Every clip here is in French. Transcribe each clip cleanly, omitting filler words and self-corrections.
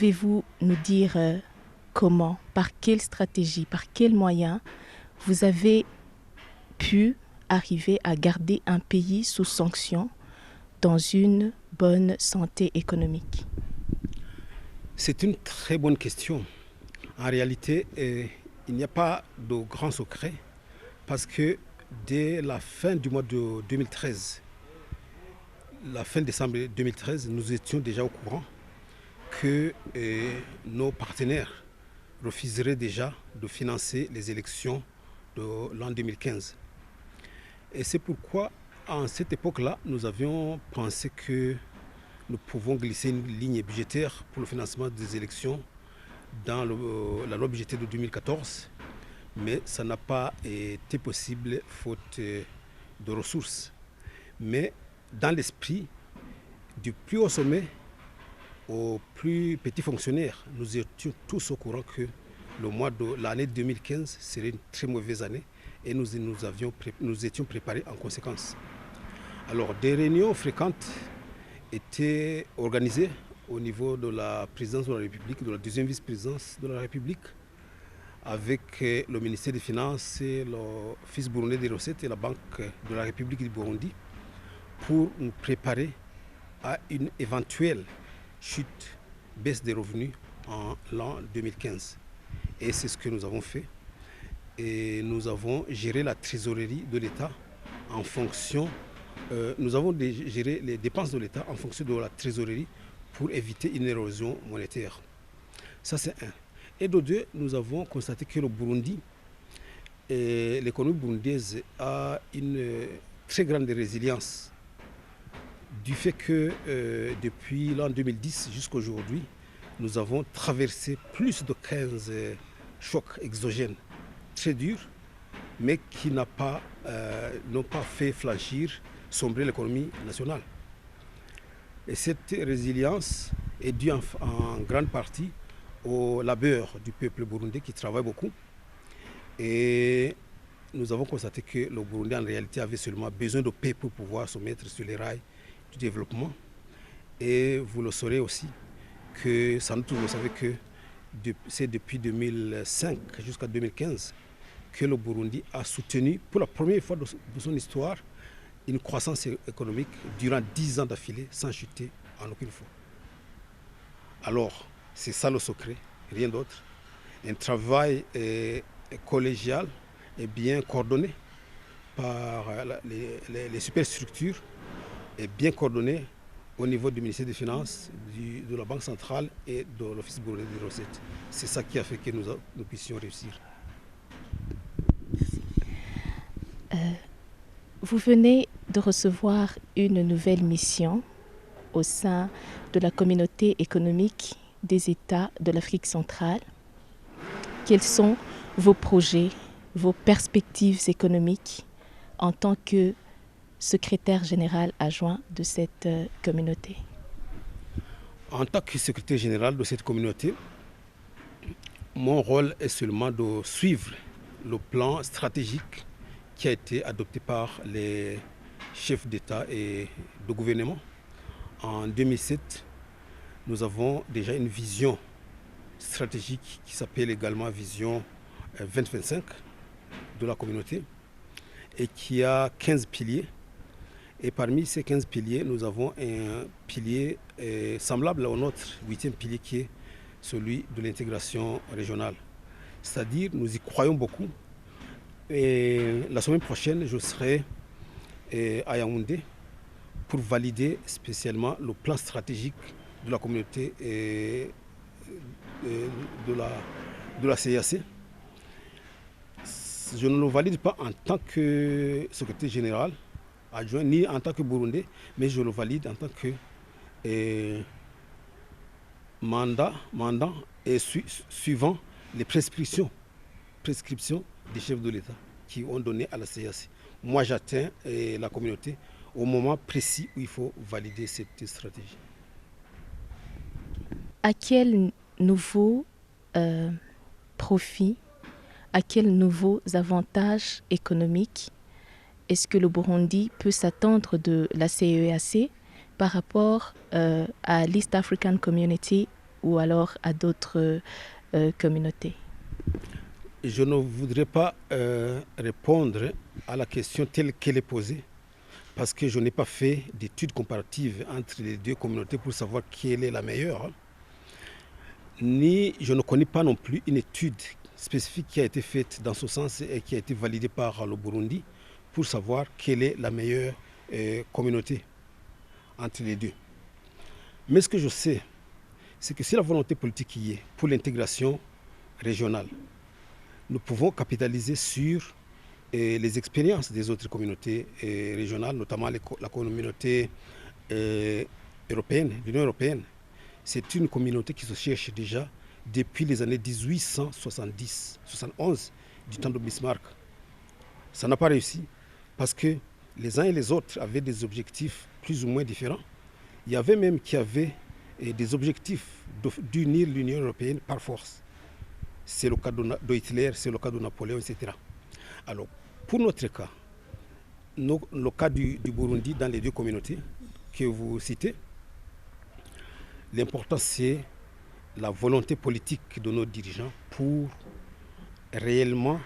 Pouvez-vous nous dire comment, par quelle stratégie, par quels moyens vous avez pu arriver à garder un pays sous sanction dans une bonne santé économique? C'est une très bonne question. En réalité, il n'y a pas de grand secret parce que dès la fin du mois de 2013, la fin décembre 2013, nous étions déjà au courant que nos partenaires refuseraient déjà de financer les élections de l'an 2015. Et c'est pourquoi, à cette époque-là, nous avions pensé que nous pouvons glisser une ligne budgétaire pour le financement des élections dans la loi budgétaire de 2014, mais ça n'a pas été possible faute de ressources. Mais dans l'esprit, du plus haut sommet aux plus petits fonctionnaires, nous étions tous au courant que le mois de l'année 2015 serait une très mauvaise année et nous étions préparés en conséquence. Alors, des réunions fréquentes étaient organisées au niveau de la présidence de la République, de la deuxième vice-présidence de la République, avec le ministère des Finances, l'Office burundais des recettes et la Banque de la République du Burundi, pour nous préparer à une éventuelle chute, baisse des revenus en l'an 2015. Et c'est ce que nous avons fait. Et nous avons géré la trésorerie de l'État en fonction, nous avons géré les dépenses de l'État en fonction de la trésorerie pour éviter une érosion monétaire. Ça, c'est un. Et de deux, nous avons constaté que le Burundi, l'économie burundaise a une très grande résilience du fait que depuis l'an 2010 jusqu'à aujourd'hui, nous avons traversé plus de 15 chocs exogènes très durs, mais qui n'ont pas fait flanchir, sombrer l'économie nationale. Et cette résilience est due en grande partie au labeur du peuple burundais qui travaille beaucoup. Et nous avons constaté que le Burundi en réalité avait seulement besoin de paix pour pouvoir se mettre sur les rails du développement. Et vous le saurez aussi que, sans doute vous savez que c'est depuis 2005 jusqu'à 2015 que le Burundi a soutenu pour la première fois de son histoire une croissance économique durant 10 ans d'affilée sans chuter en aucune fois. Alors, c'est ça le secret, rien d'autre. Un travail collégial et bien coordonné par les superstructures et bien coordonné au niveau du ministère des Finances, de la Banque centrale et de l'Office burundais des recettes. C'est ça qui a fait que nous puissions réussir. Vous venez de recevoir une nouvelle mission au sein de la communauté économique des États de l'Afrique centrale. Quels sont vos projets, vos perspectives économiques en tant que secrétaire général adjoint de cette communauté? En tant que secrétaire général de cette communauté, mon rôle est seulement de suivre le plan stratégique qui a été adopté par les chefs d'État et de gouvernement. En 2007, nous avons déjà une vision stratégique qui s'appelle également Vision 2025 de la communauté et qui a 15 piliers. Et parmi ces 15 piliers, nous avons un pilier semblable au nôtre, 8e pilier, qui est celui de l'intégration régionale. C'est-à-dire, nous y croyons beaucoup. Et la semaine prochaine, je serai à Yaoundé pour valider spécialement le plan stratégique de la communauté et de la CAC. Je ne le valide pas en tant que secrétaire général adjoint, ni en tant que Burundais, mais je le valide en tant que mandat et suivant les prescriptions des chefs de l'État qui ont donné à la CAC. Moi, j'atteins la communauté au moment précis où il faut valider cette stratégie. À quel nouveau profit, à quels nouveaux avantages économiques est-ce que le Burundi peut s'attendre de la CEEAC par rapport à l'East African Community ou alors à d'autres communautés? Je ne voudrais pas répondre à la question telle qu'elle est posée parce que je n'ai pas fait d'études comparatives entre les deux communautés pour savoir quelle est la meilleure. Ni je ne connais pas non plus une étude spécifique qui a été faite dans ce sens et qui a été validée par le Burundi pour savoir quelle est la meilleure communauté entre les deux. Mais ce que je sais, c'est que si la volonté politique y est pour l'intégration régionale, nous pouvons capitaliser sur les expériences des autres communautés régionales, notamment la communauté européenne, l'Union européenne. C'est une communauté qui se cherche déjà depuis les années 1870-71, du temps de Bismarck. Ça n'a pas réussi parce que les uns et les autres avaient des objectifs plus ou moins différents. Il y avait même qui avaient des objectifs d'unir l'Union européenne par force. C'est le cas de Hitler, c'est le cas de Napoléon, etc. Alors, pour notre cas, le cas du Burundi dans les deux communautés que vous citez, l'important c'est la volonté politique de nos dirigeants pour réellement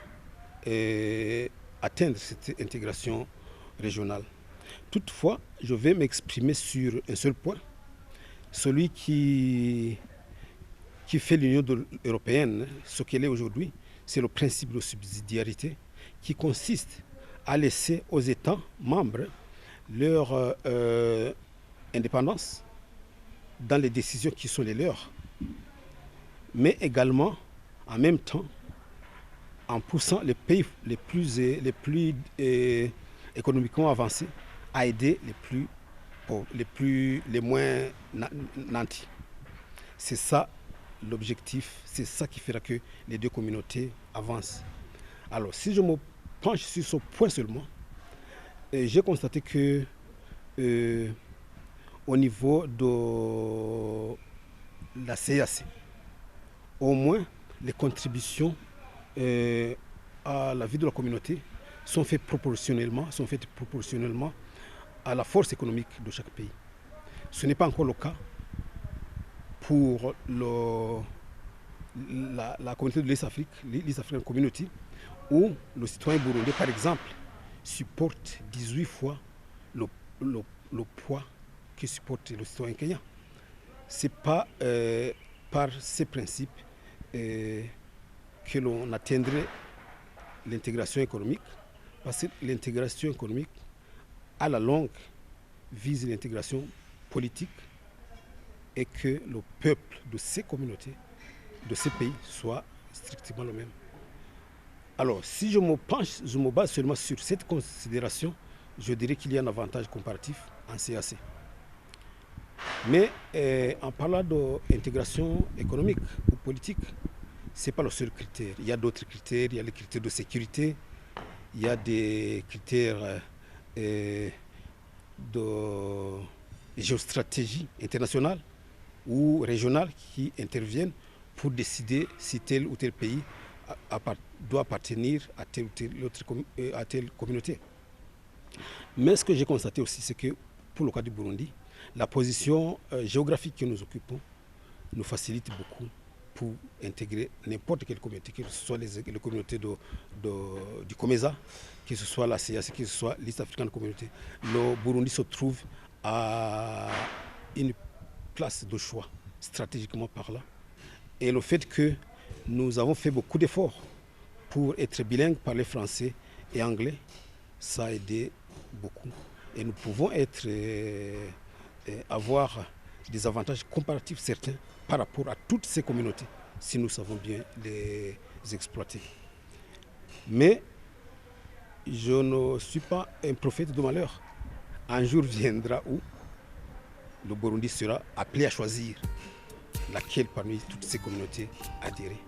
atteindre cette intégration régionale. Toutefois, je vais m'exprimer sur un seul point, celui qui fait l'Union européenne, ce qu'elle est aujourd'hui, c'est le principe de subsidiarité qui consiste à laisser aux États membres leur indépendance dans les décisions qui sont les leurs, mais également, en même temps, en poussant les pays les plus économiquement avancés à aider les plus pauvres, les moins nantis. C'est ça l'objectif, c'est ça qui fera que les deux communautés avancent. Alors, si je me penche sur ce point seulement, j'ai constaté que au niveau de la CAC, au moins les contributions à la vie de la communauté sont faites proportionnellement à la force économique de chaque pays. Ce n'est pas encore le cas pour la communauté de l'East African Community, où le citoyen burundais, par exemple, supporte 18 fois le poids que supporte le citoyen kenyan. Ce n'est pas par ces principes que l'on atteindrait l'intégration économique, parce que l'intégration économique, à la longue, vise l'intégration politique et que le peuple de ces communautés, de ces pays, soit strictement le même. Alors, si je me base seulement sur cette considération, je dirais qu'il y a un avantage comparatif en CAC. Mais en parlant d'intégration économique ou politique, ce n'est pas le seul critère. Il y a d'autres critères, il y a les critères de sécurité, il y a des critères de géostratégie internationale ou régionale qui interviennent pour décider si tel ou tel pays doit appartenir à telle ou telle communauté. Mais ce que j'ai constaté aussi, c'est que pour le cas du Burundi, la position géographique que nous occupons nous facilite beaucoup pour intégrer n'importe quelle communauté, que ce soit les communautés du COMESA, que ce soit la CAC, que ce soit l'East African Community. Le Burundi se trouve à une place de choix, stratégiquement parlant. Et le fait que nous avons fait beaucoup d'efforts pour être bilingues, parler français et anglais, ça a aidé beaucoup. Et nous pouvons avoir des avantages comparatifs certains par rapport à toutes ces communautés, si nous savons bien les exploiter. Mais je ne suis pas un prophète de malheur. Un jour viendra où le Burundi sera appelé à choisir laquelle parmi toutes ces communautés adhérer.